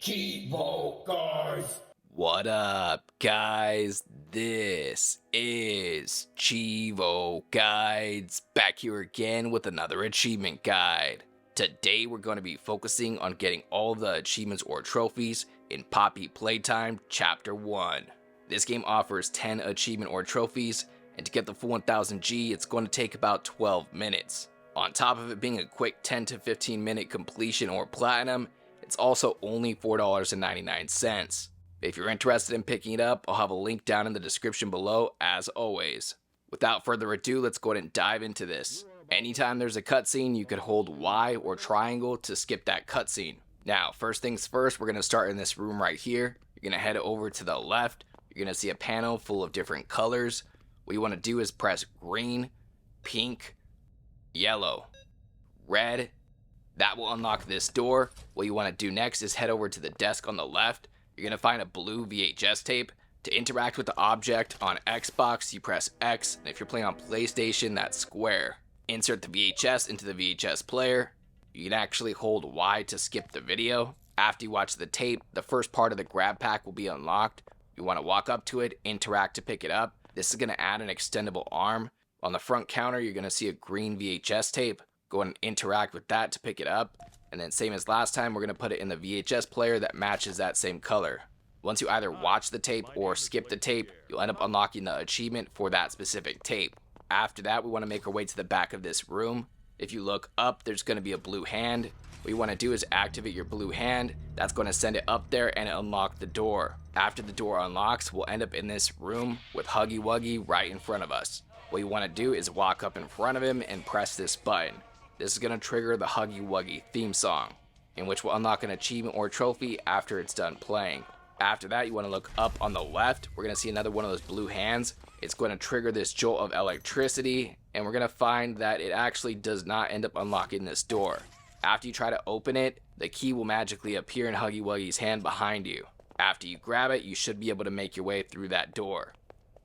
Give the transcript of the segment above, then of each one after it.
Cheevo, guys! What up, guys? This is Cheevo Guides back here again with another achievement guide. Today we're going to be focusing on getting all the achievements or trophies in Poppy Playtime Chapter 1. This game offers 10 achievement or trophies, and to get the full 1000 G, it's going to take about 12 minutes. On top of it being a quick 10 to 15 minute completion or platinum, it's also only $4.99. If you're interested in picking it up, I'll have a link down in the description below as always. Without further ado, let's go ahead and dive into this. Anytime there's a cutscene, you could hold Y or triangle to skip that cutscene. Now, first things first, we're going to start in this room right here. You're going to head over to the left. You're going to see a panel full of different colors. What you want to do is press green, pink, yellow, red. That will unlock this door. What you want to do next is head over to the desk on the left. You're going to find a blue VHS tape. To interact with the object on Xbox, you press X, and if you're playing on PlayStation, that's square. Insert the VHS into the VHS player. You can actually hold Y to skip the video. After you watch the tape, the first part of the grab pack will be unlocked. You want to walk up to it, interact to pick it up. This is going to add an extendable arm. On the front counter, you're going to see a green VHS tape. Go and interact with that to pick it up. And then same as last time, we're going to put it in the VHS player that matches that same color. Once you either watch the tape or skip the tape, you'll end up unlocking the achievement for that specific tape. After that, we want to make our way to the back of this room. If you look up, there's going to be a blue hand. What you want to do is activate your blue hand. That's going to send it up there and unlock the door. After the door unlocks, we'll end up in this room with Huggy Wuggy right in front of us. What you want to do is walk up in front of him and press this button. This is going to trigger the Huggy Wuggy theme song, in which will unlock an achievement or trophy after it's done playing. After that, you want to look up on the left. We're going to see another one of those blue hands. It's going to trigger this jolt of electricity, and we're going to find that it actually does not end up unlocking this door. After you try to open it, the key will magically appear in Huggy Wuggy's hand behind you. After you grab it, you should be able to make your way through that door.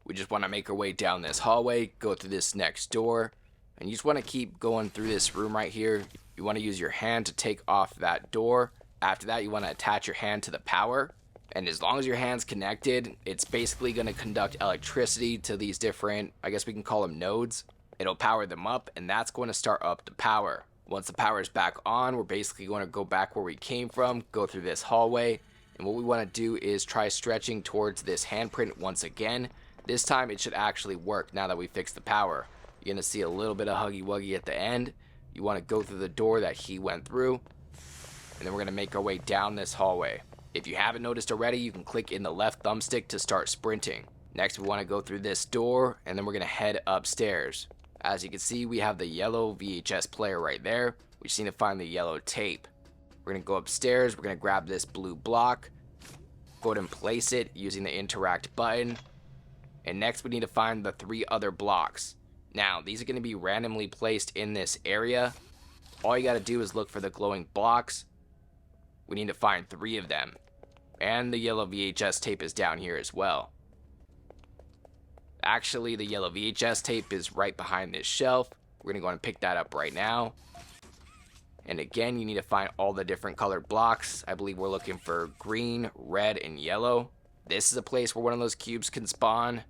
We just want to make our way down this hallway, go through this next door, and you just want to keep going through this room right here. You want to use your hand to take off that door. After that, you want to attach your hand to the power. And as long as your hand's connected, it's basically going to conduct electricity to these different, I guess we can call them nodes. It'll power them up, and that's going to start up the power. Once the power is back on, we're basically going to go back where we came from, go through this hallway. And what we want to do is try stretching towards this handprint once again. This time it should actually work now that we fixed the power. You're going to see a little bit of Huggy Wuggy at the end. You want to go through the door that he went through. And then we're going to make our way down this hallway. If you haven't noticed already, you can click in the left thumbstick to start sprinting. Next, we want to go through this door, and then we're going to head upstairs. As you can see, we have the yellow VHS player right there. We just need to find the yellow tape. We're going to go upstairs. We're going to grab this blue block. Go ahead and place it using the interact button. And next, we need to find the 3 other blocks. Now, these are going to be randomly placed in this area. All you got to do is look for the glowing blocks. We need to find 3 of them. And the yellow VHS tape is down here as well. Actually, the yellow VHS tape is right behind this shelf. We're going to go and pick that up right now. And again, you need to find all the different colored blocks. I believe we're looking for green, red, and yellow. This is a place where one of those cubes can spawn.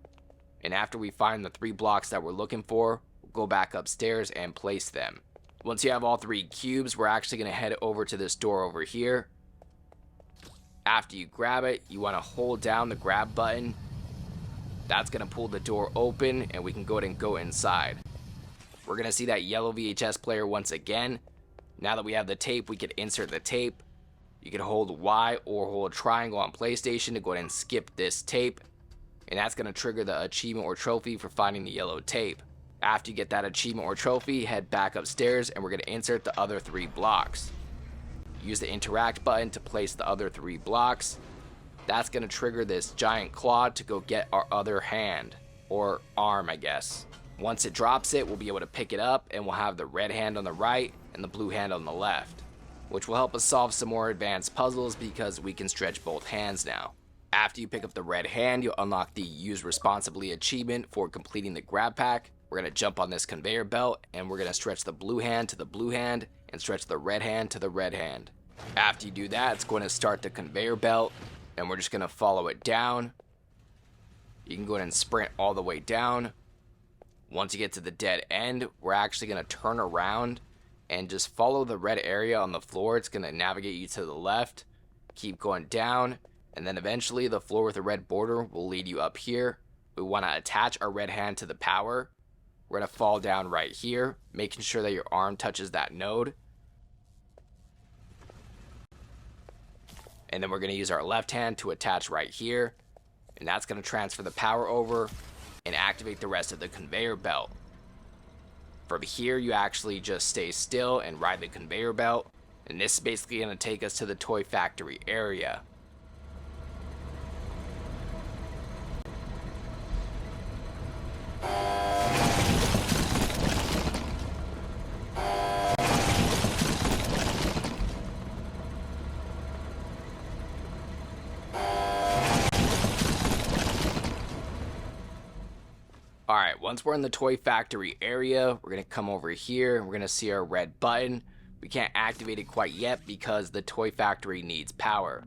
And after we find the 3 blocks that we're looking for, we'll go back upstairs and place them. Once you have all 3 cubes, we're actually going to head over to this door over here. After you grab it, you want to hold down the grab button. That's going to pull the door open, and we can go ahead and go inside. We're going to see that yellow VHS player once again. Now that we have the tape, we can insert the tape. You can hold Y or hold triangle on PlayStation to go ahead and skip this tape. And that's going to trigger the achievement or trophy for finding the yellow tape. After you get that achievement or trophy, head back upstairs, and we're going to insert the other 3 blocks. Use the interact button to place the other 3 blocks. That's going to trigger this giant claw to go get our other hand, or arm I guess. Once it drops it, we'll be able to pick it up, and we'll have the red hand on the right and the blue hand on the left, which will help us solve some more advanced puzzles because we can stretch both hands now. After you pick up the red hand, you'll unlock the Use Responsibly achievement for completing the grab pack. We're going to jump on this conveyor belt, and we're going to stretch the blue hand to the blue hand and stretch the red hand to the red hand. After you do that, it's going to start the conveyor belt, and we're just going to follow it down. You can go ahead and sprint all the way down. Once you get to the dead end, we're actually going to turn around and just follow the red area on the floor. It's going to navigate you to the left. Keep going down, and then eventually the floor with the red border will lead you up here. We want to attach our red hand to the power. We're going to fall down right here, making sure that your arm touches that node. And then we're going to use our left hand to attach right here. And that's going to transfer the power over and activate the rest of the conveyor belt. From here, you actually just stay still and ride the conveyor belt. And this is basically going to take us to the toy factory area. Alright, once we're in the toy factory area, we're going to come over here and we're going to see our red button. We can't activate it quite yet because the toy factory needs power.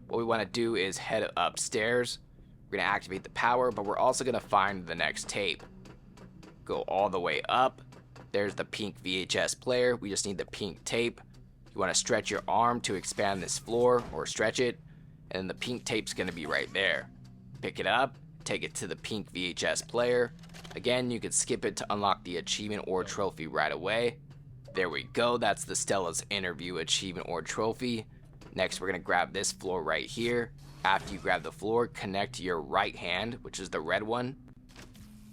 What we want to do is head upstairs. We're going to activate the power, but we're also going to find the next tape. Go all the way up. There's the pink VHS player. We just need the pink tape. You want to stretch your arm to expand this floor, or stretch it, and then the pink tape's going to be right there. Pick it up, take it to the pink VHS player. Again, you could skip it to unlock the achievement or trophy right away. There we go, that's the Stella's interview achievement or trophy. Next, we're going to grab this floor right here. After you grab the floor, connect your right hand, which is the red one.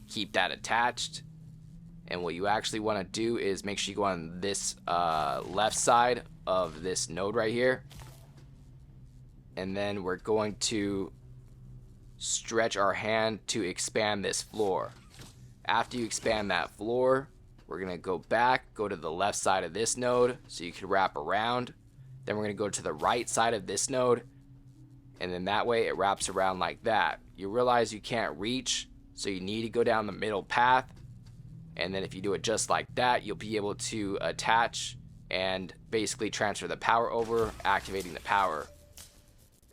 Keep that attached. And what you actually want to do is make sure you go on this left side of this node right here. And then we're going to stretch our hand to expand this floor. After you expand that floor, we're going to go back, go to the left side of this node so you can wrap around. Then we're going to go to the right side of this node, and then that way it wraps around like that. You realize you can't reach, so you need to go down the middle path, and then if you do it just like that, you'll be able to attach and basically transfer the power over, activating the power.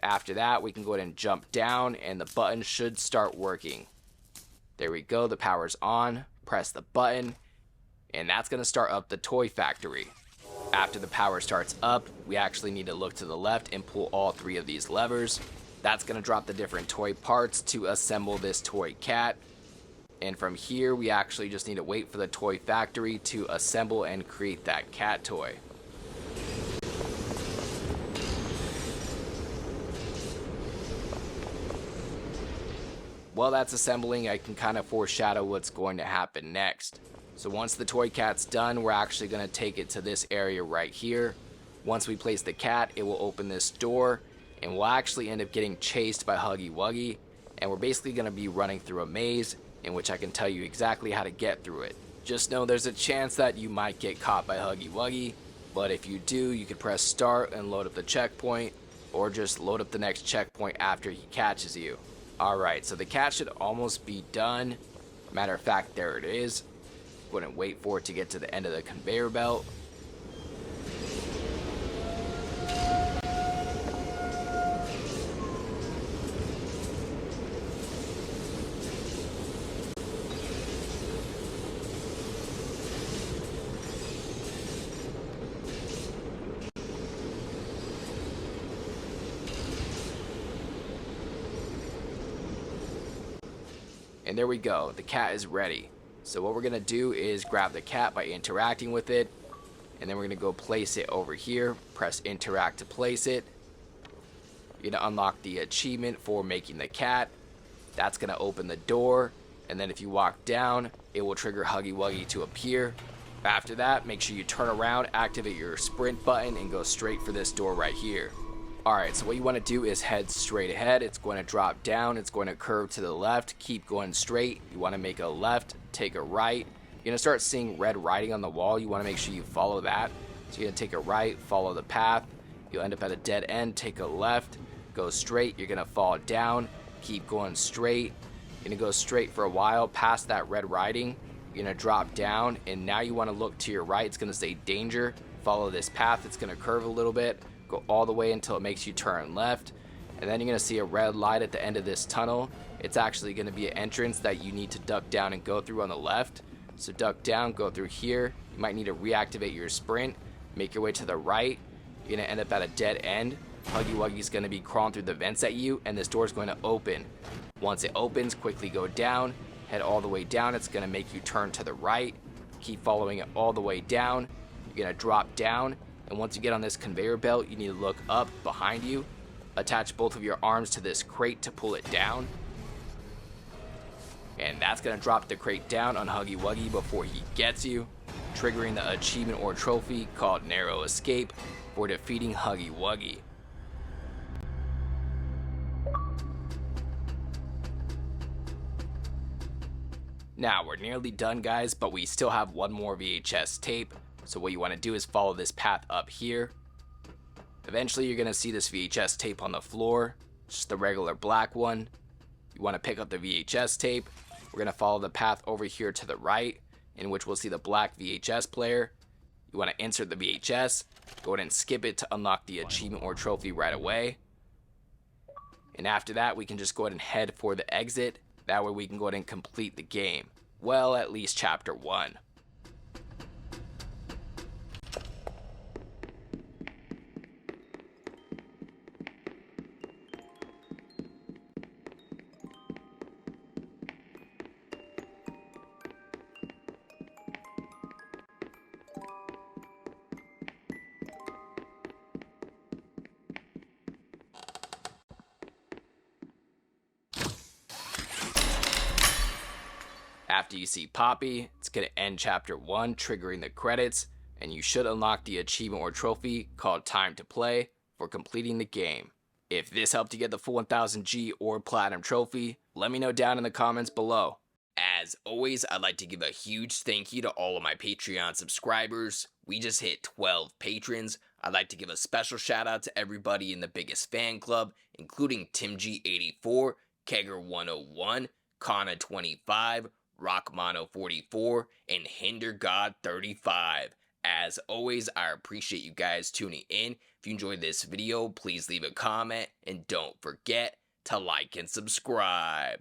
After that, we can go ahead and jump down, and the button should start working. There we go, the power's on. Press the button, and that's going to start up the toy factory. After the power starts up, we actually need to look to the left and pull all three of these levers. That's going to drop the different toy parts to assemble this toy cat. And from here, we actually just need to wait for the toy factory to assemble and create that cat toy. While that's assembling, I can kind of foreshadow what's going to happen next. So once the toy cat's done, we're actually going to take it to this area right here. Once we place the cat, it will open this door, and we'll actually end up getting chased by Huggy Wuggy, and we're basically going to be running through a maze in which I can tell you exactly how to get through it. Just know there's a chance that you might get caught by Huggy Wuggy, but if you do, you can press start and load up the checkpoint, or just load up the next checkpoint after he catches you. Alright, so the cat should almost be done. Matter of fact, there it is. Go ahead and wait for it to get to the end of the conveyor belt. And there we go, the cat is ready. So what we're going to do is grab the cat by interacting with it, and then we're going to go place it over here, press interact to place it. You're going to unlock the achievement for making the cat. That's going to open the door, and then if you walk down, it will trigger Huggy Wuggy to appear. After that, make sure you turn around, activate your sprint button, and go straight for this door right here. Alright, so what you want to do is head straight ahead. It's going to drop down, it's going to curve to the left, keep going straight. You want to make a left, take a right. You're going to start seeing red writing on the wall. You want to make sure you follow that. So you're going to take a right, follow the path. You'll end up at a dead end, take a left, go straight. You're going to fall down, keep going straight. You're going to go straight for a while, past that red writing. You're going to drop down, and now you want to look to your right. It's going to say danger. Follow this path. It's going to curve a little bit. Go all the way until it makes you turn left, and then you're going to see a red light at the end of this tunnel. It's actually going to be an entrance that you need to duck down and go through on the left. So duck down, go through here. You might need to reactivate your sprint, make your way to the right. You're going to end up at a dead end. Huggy Wuggy's going to be crawling through the vents at you, and this door is going to open. Once it opens, quickly go down, head all the way down. It's going to make you turn to the right. Keep following it all the way down. You're going to drop down, and once you get on this conveyor belt, you need to look up behind you. Attach both of your arms to this crate to pull it down. And that's going to drop the crate down on Huggy Wuggy before he gets you, triggering the achievement or trophy called Narrow Escape for defeating Huggy Wuggy. Now, we're nearly done, guys, but we still have one more VHS tape. So what you want to do is follow this path up here. Eventually, you're going to see this VHS tape on the floor, just the regular black one. You want to pick up the VHS tape. We're going to follow the path over here to the right, in which we'll see the black VHS player. You want to insert the VHS, go ahead and skip it to unlock the achievement or trophy right away. And after that, we can just go ahead and head for the exit. That way we can go ahead and complete the game. Well, at least chapter 1. After you see Poppy, it's going to end chapter 1, triggering the credits, and you should unlock the achievement or trophy called Time to Play for completing the game. If this helped you get the full 1000G or Platinum trophy, let me know down in the comments below. As always, I'd like to give a huge thank you to all of my Patreon subscribers. We just hit 12 patrons. I'd like to give a special shout out to everybody in the biggest fan club, including TimG84, Kegger101, Kana25, Rockmono44, and HinderGod35. As always, I appreciate you guys tuning in. If you enjoyed this video, please leave a comment, and don't forget to like and subscribe.